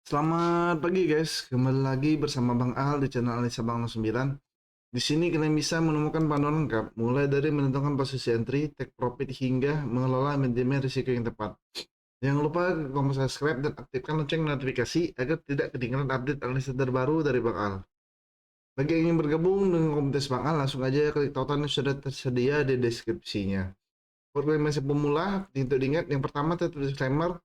Selamat pagi guys, kembali lagi bersama Bang Al di channel Analisa Bang 09. Di sini kalian bisa menemukan panduan lengkap, mulai dari menentukan posisi entry, take profit hingga mengelola manajemen risiko yang tepat. Jangan lupa subscribe dan aktifkan lonceng notifikasi agar tidak ketinggalan update analisa terbaru dari Bang Al. Bagi yang ingin bergabung dengan komunitas Bang Al, langsung aja klik tautan yang sudah tersedia di deskripsinya. Buat kalian masih pemula, untuk diingat yang pertama tetap disclaimer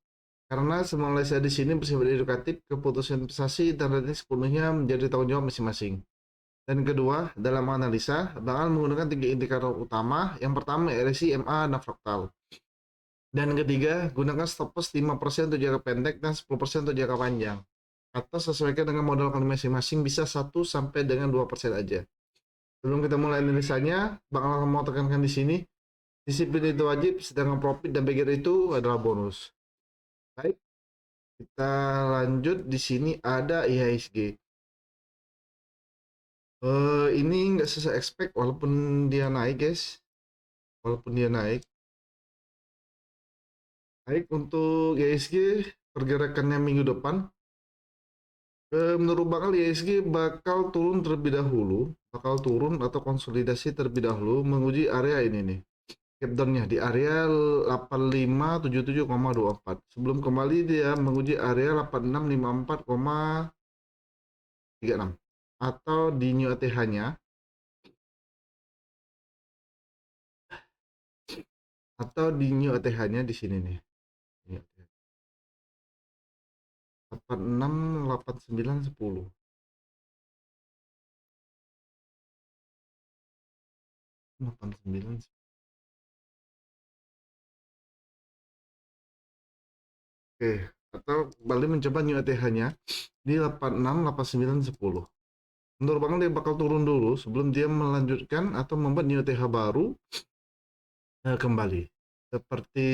karena semua analisa di sini bersifat edukatif, keputusan investasi dan rating sepenuhnya menjadi tanggung jawab masing-masing. Dan kedua, dalam analisa, bakal menggunakan tiga indikator utama. Yang pertama, RSI, MA, dan fraktal. Dan ketiga, gunakan stop loss 5% untuk jangka pendek dan 10% untuk jangka panjang. Atau sesuaikan dengan modal kalian masing-masing, bisa 1 sampai dengan 2% aja. Sebelum kita mulai analisanya, bakal mau tekankan di sini, disiplin itu wajib, sedangkan profit dan beggar itu adalah bonus. Baik, kita lanjut. Di sini ada IHSG. Ini nggak sesuai expect walaupun dia naik guys. Walaupun dia naik. Baik, untuk IHSG pergerakannya minggu depan. Menurut bakal IHSG bakal turun terlebih dahulu. Bakal turun atau konsolidasi terlebih dahulu menguji area ini nih. Gap down-nya di area 8577,24. Sebelum kembali dia menguji area 8654,36 atau di new ATH-nya di sini nih. 86 89 10. 89. Oke, atau Bali mencoba new ATH-nya di 86 89 10. Menurut Bang dia bakal turun dulu sebelum dia melanjutkan atau membuat new ATH baru kembali. Seperti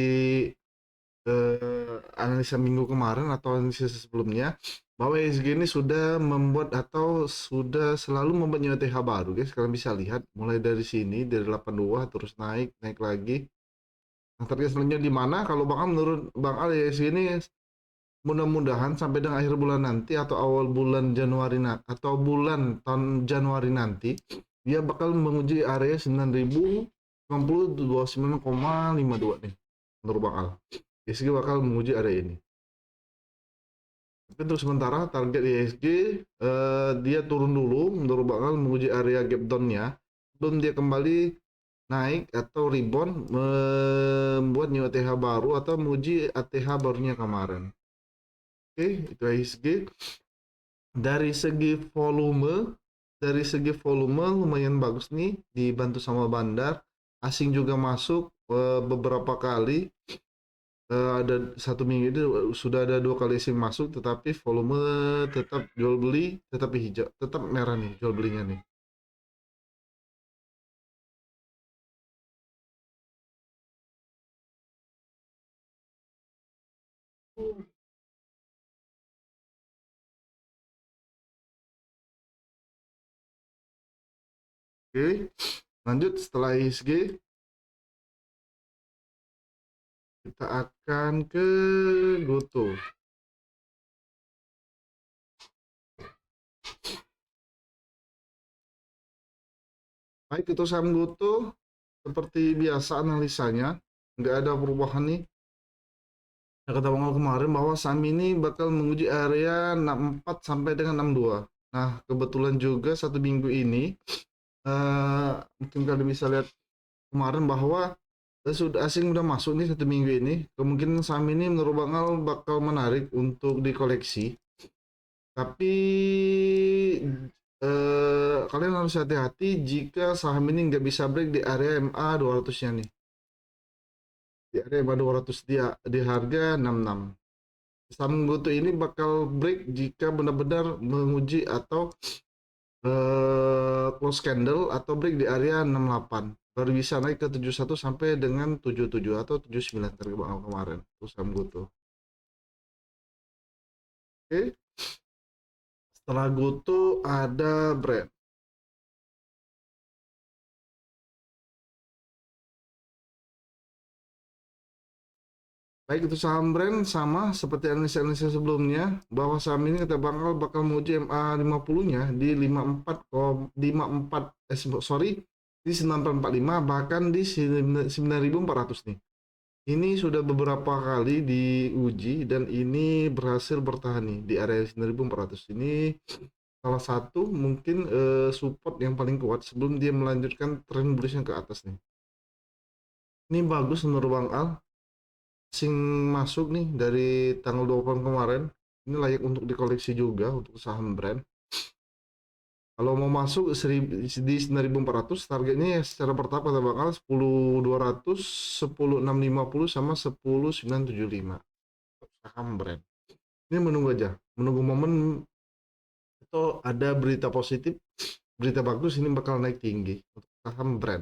analisa minggu kemarin atau analisa sebelumnya, bahwa ESG ini sudah membuat atau sudah selalu membuat new ATH baru guys. Kalian bisa lihat mulai dari sini dari 82 terus naik lagi. Nah, target selanjutnya di mana? Kalau Bang Al, menurut Bang Al ESG ini mudah-mudahan sampai dengan akhir bulan nanti atau awal bulan Januari atau bulan tahun Januari nanti dia bakal menguji area 9029,52 nih menurut Bang Al. ESG bakal menguji area ini. Tapi untuk sementara target IHSG dia turun dulu menurut Bang Al menguji area gap down-nya sebelum dia kembali naik atau rebound membuat new ATH baru atau menguji ATH barunya kemarin. Oke, itu IHSG. Dari segi volume lumayan bagus nih, dibantu sama bandar. Asing juga masuk beberapa kali. Ada 1 minggu ini sudah ada 2 kali asing masuk, tetapi volume tetap jual beli, tetap hijau, tetap merah nih jual belinya nih. Oke, lanjut setelah ISG kita akan ke Goto. Baik, itu saham Goto seperti biasa analisanya, nggak ada perubahan nih. Ya, kata Bang Al kemarin bahwa saham ini bakal menguji area 64 sampai dengan 62. Nah, kebetulan juga 1 minggu ini mungkin kalian bisa lihat kemarin bahwa sudah asing udah masuk nih 1 minggu ini. Kemungkinan saham ini menurut Bang Al bakal menarik untuk dikoleksi. Tapi kalian harus hati-hati jika saham ini nggak bisa break di area MA 200-nya nih. Di area MA 200 dia di harga 66. Saham Goto ini bakal break jika benar-benar menguji atau close candle atau break di area 68. Baru bisa naik ke 71 sampai dengan 77 atau 79 target Bang Al kemarin. Terus saham Goto. Oke. Setelah Goto ada brand. Baik itu saham brand sama seperti analisa-analisa sebelumnya bahwa saham ini kata Bang Al bakal menguji MA50-nya di 54 sorry di 9445 bahkan di 9400 nih. Ini sudah beberapa kali diuji dan ini berhasil bertahan nih di area 9400. Ini salah satu mungkin support yang paling kuat sebelum dia melanjutkan tren bullish ke atas nih. Ini bagus menurut Bang Al. Sing masuk nih dari tanggal 20 kemarin. Ini layak untuk dikoleksi juga untuk saham brand. Kalau mau masuk di 9400 targetnya ya secara bertahap kata bakal 10.200, 10.650 sama 10.975 saham brand. Ini menunggu aja, menunggu momen itu ada berita positif, berita bagus ini bakal naik tinggi untuk saham brand.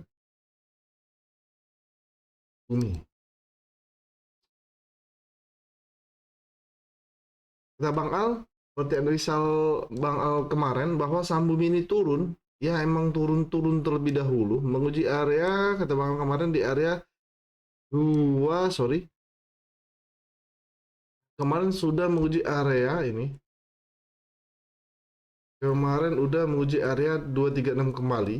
Ini kata Bang Al, seperti analisa Bang Al kemarin bahwa saham Bumi ini turun, ya emang turun-turun terlebih dahulu, menguji area kata Bang Al kemarin di area 2, sorry. Kemarin sudah menguji area ini. Kemarin udah menguji area 236 kembali.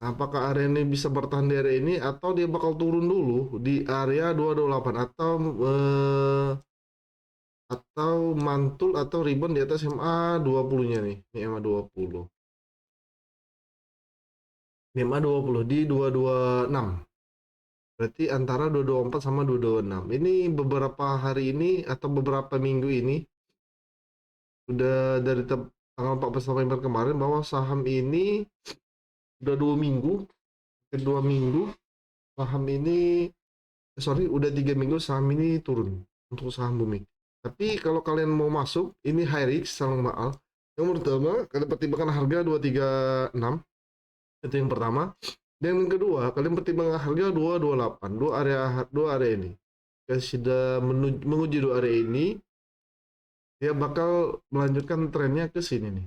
Apakah area ini bisa bertahan di area ini atau dia bakal turun dulu di area 228 atau mantul atau rebound di atas MA20-nya nih. Ini MA20. Ini MA20 di 226. Berarti antara 224 sama 226. Ini beberapa hari ini atau beberapa minggu ini udah dari tanggal 14 November kemarin bahwa saham ini udah 2 minggu, kedua minggu saham ini udah 3 minggu saham ini turun untuk saham Bumi. Tapi kalau kalian mau masuk ini high risk sama mahal. Yang pertama kalian pertimbangkan harga 236, itu yang pertama. Dan yang kedua kalian pertimbangkan harga 228, dua area ini. Kalau sudah menguji dua area ini, dia bakal melanjutkan trennya ke sini nih,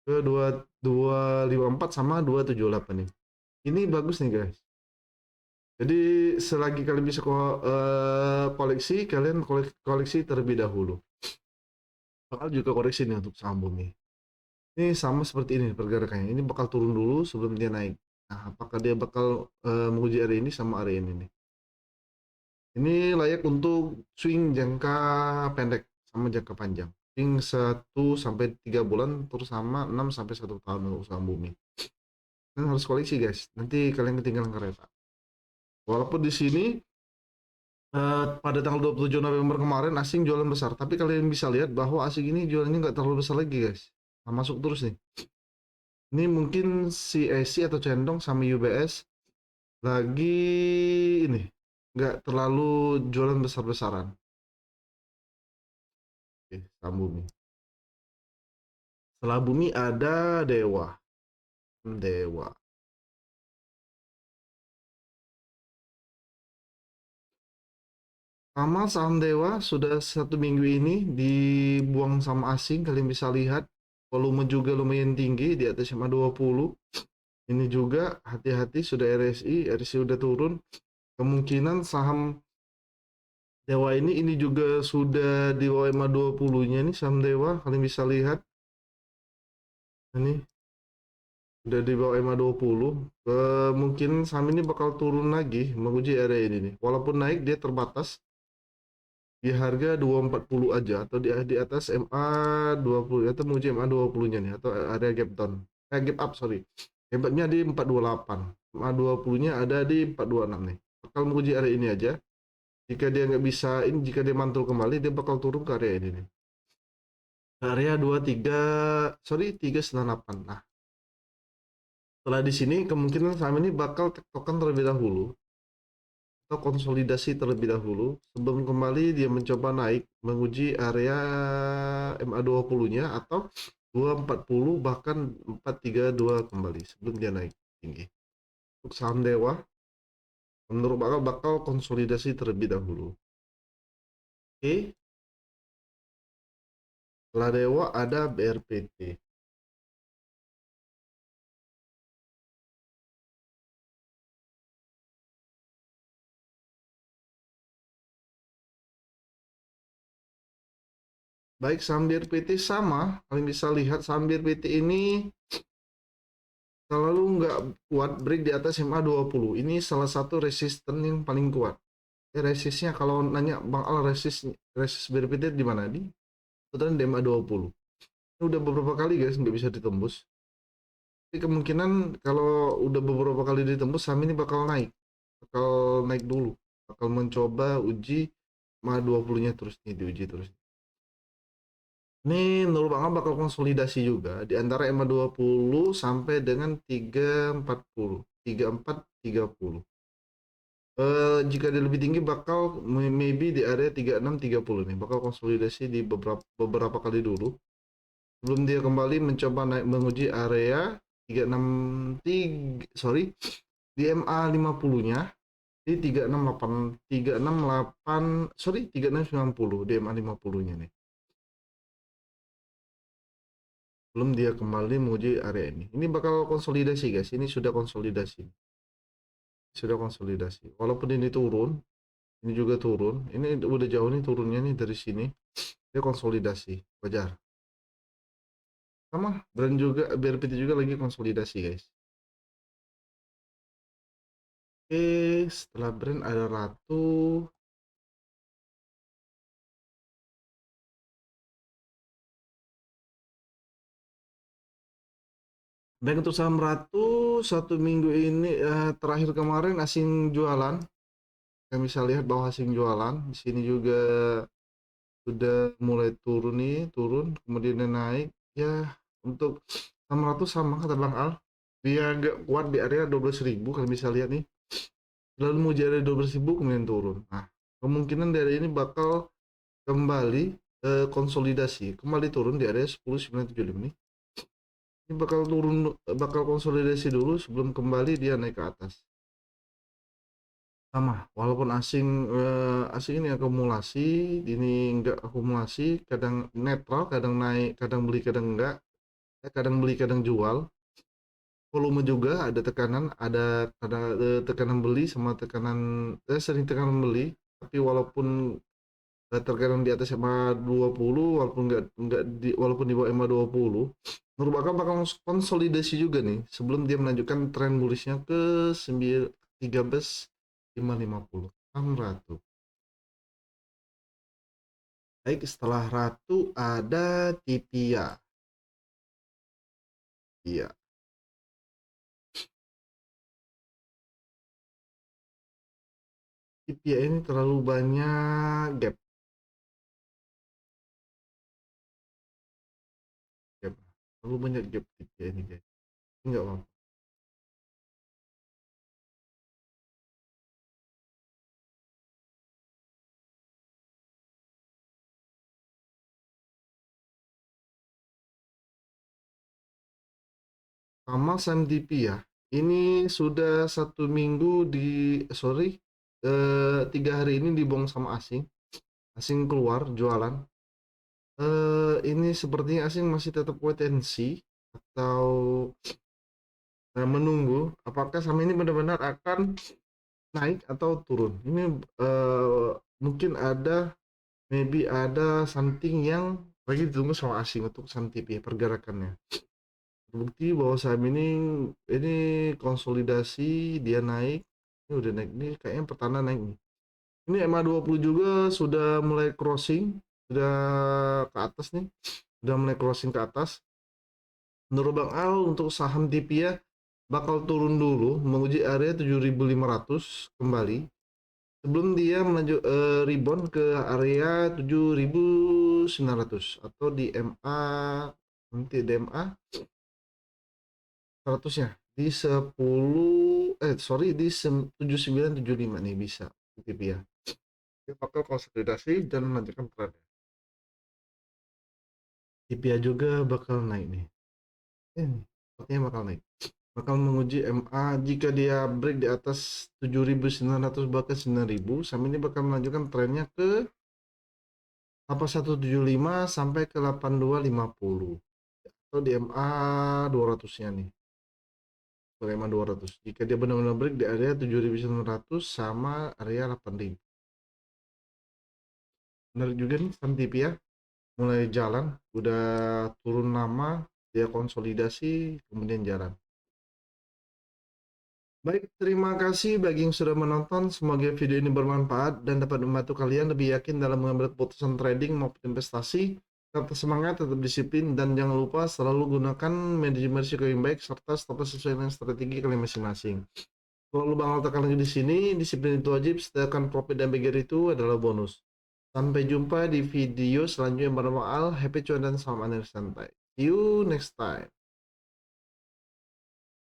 ke 2254 sama 278 nih. Ini bagus nih guys. Jadi selagi kalian bisa koleksi, kalian koleksi terlebih dahulu. Bakal juga koreksi nih untuk saham Bumi. Ini sama seperti ini pergerakannya. Ini bakal turun dulu sebelum dia naik. Nah, apakah dia bakal menguji area ini sama area ini nih? Ini layak untuk swing jangka pendek sama jangka panjang. Swing 1 sampai 3 bulan terus sama 6 sampai 1 tahun untuk saham Bumi. Kalian harus koleksi guys. Nanti kalian ketinggalan kereta. Walaupun di sini pada tanggal 27 November kemarin asing jualan besar, tapi kalian bisa lihat bahwa asing ini jualannya nggak terlalu besar lagi guys. Nah, masuk terus nih. Ini mungkin CAC atau Cendong sama UBS lagi ini nggak terlalu jualan besar-besaran. Oke, saham Bumi. Setelah Bumi ada Dewa. Dewa. Sama saham Dewa sudah 1 minggu ini dibuang sama asing. Kalian bisa lihat volume juga lumayan tinggi di atas 520. Ini juga hati-hati sudah RSI udah turun. Kemungkinan saham Dewa ini juga sudah di bawah 520-nya nih saham Dewa. Kalian bisa lihat. Ini udah di bawah 520. Kemungkinan saham ini bakal turun lagi menguji area ini nih. Walaupun naik dia terbatas di harga 240 aja atau di atas MA20 atau menguji MA20-nya nih atau area gap down. Gap up sorry. Gap up-nya di 428. MA20-nya ada di 426 nih. Bakal menguji area ini aja. Jika dia nggak bisa ini, jika dia mantul kembali dia bakal turun ke area ini nih. Area 23 sorry 398. Nah, setelah di sini kemungkinan saham ini bakal tektokan terlebih dahulu atau konsolidasi terlebih dahulu sebelum kembali dia mencoba naik menguji area MA20-nya atau 240 bahkan 432 kembali sebelum dia naik tinggi. Untuk saham Dewa menurut bakal konsolidasi terlebih dahulu. Oke, setelah Dewa ada BRPT. Baik, saham BRPT sama. Kalian bisa lihat saham BRPT ini selalu nggak kuat break di atas MA20. Ini salah satu resisten yang paling kuat. Resistnya kalau nanya Bang Al, resist BRPT di mana? Di putaran di MA20. Ini udah beberapa kali guys nggak bisa ditembus. Tapi kemungkinan kalau udah beberapa kali ditembus, saham ini bakal naik. Bakal naik dulu. Bakal mencoba uji MA20-nya terus nih, diuji terus. Ini menurut Bang bakal konsolidasi juga di antara MA20 sampai dengan 340, 3430. Jika dia lebih tinggi bakal maybe di area 3630 nih, bakal konsolidasi di beberapa kali dulu sebelum dia kembali mencoba naik menguji area 363, sorry, di MA50-nya di 368, sorry, 3690 di MA50-nya nih. Belum dia kembali menguji area ini. Ini bakal konsolidasi guys. Ini sudah konsolidasi. Sudah konsolidasi. Walaupun ini turun, ini juga turun. Ini udah jauh nih turunnya nih dari sini. Dia konsolidasi. Wajar. Sama brand juga, BRPT juga lagi konsolidasi guys. Oke, setelah brand ada Ratu. Baik, untuk saham Ratu satu minggu ini terakhir kemarin asing jualan. Kami bisa lihat bahwa asing jualan. Di sini juga sudah mulai turun nih, turun, kemudian dia naik. Ya, untuk 600 sama kata Bang Al. Dia agak kuat di area 12.000, kalian bisa lihat nih. Lalu mau jadi 12.000 kemudian turun. Nah, kemungkinan dari ini bakal kembali konsolidasi, kembali turun di area 10.975 nih. Ini bakal turun, bakal konsolidasi dulu sebelum kembali dia naik ke atas. Sama, walaupun asing ini akumulasi, ini enggak akumulasi, kadang netral, kadang naik, kadang beli, kadang enggak, kadang beli, kadang jual. Volume juga ada tekanan, ada tekanan beli sama tekanan sering tekanan beli, tapi walaupun terkadang di atas MA20, walaupun enggak di, walaupun di bawah MA20, merupakan bakal konsolidasi juga nih sebelum dia melanjutkan tren bullishnya ke 13.550 Ratu. Baik, setelah Ratu ada Tipia. Iya, Tipia ini terlalu banyak gap, gap. Terlalu banyak gap Tipia ini guys. Enggak apa. Sama Sam DP ya. Ini sudah satu minggu sorry, 3 hari ini dibong sama asing. Asing keluar jualan. Ini sepertinya asing masih tetap wait and see atau menunggu apakah saham ini benar-benar akan naik atau turun. Ini mungkin ada, maybe ada something yang lagi ditunggu sama asing untuk saham TP pergerakannya. Terbukti bahwa saham ini konsolidasi, dia naik. Ini udah naik nih, kayaknya pertanda naik nih. Ini MA20 juga sudah mulai crossing, sudah ke atas nih. Sudah mulai crossing ke atas. Menurut Bang Al untuk saham Tipia bakal turun dulu menguji area 7.500 kembali sebelum dia rebound ke area 7.900 atau di MA, nanti di MA 100-nya di 10 sorry di 7975 nih bisa Tipia. Dia bakal konsolidasi dan melanjutkan tren. Tipia juga bakal naik nih. Sepertinya bakal naik. Bakal menguji MA jika dia break di atas 7.900 bahkan 9.000, sampai ini bakal melanjutkan trennya ke 8175 sampai ke 8250 atau di MA 200-nya nih. Atau MA 200. Jika dia benar-benar break di area 7.900 sama area 8.000. Menarik juga nih Sam TV ya. mulai jalan, udah turun nama, dia konsolidasi, kemudian jalan. Baik, terima kasih bagi yang sudah menonton. Semoga video ini bermanfaat dan dapat membantu kalian lebih yakin dalam mengambil keputusan trading maupun investasi. Tetap semangat, tetap disiplin, dan jangan lupa selalu gunakan manajemen risiko yang baik serta stop loss sesuai dengan strategi kalian masing-masing. Kalau Bang Al tekan lagi di sini, disiplin itu wajib, sedangkan profit dan beggar itu adalah bonus. Sampai jumpa di video selanjutnya bareng Bang Al. Happy cuan dan salam analis santai. See you next time.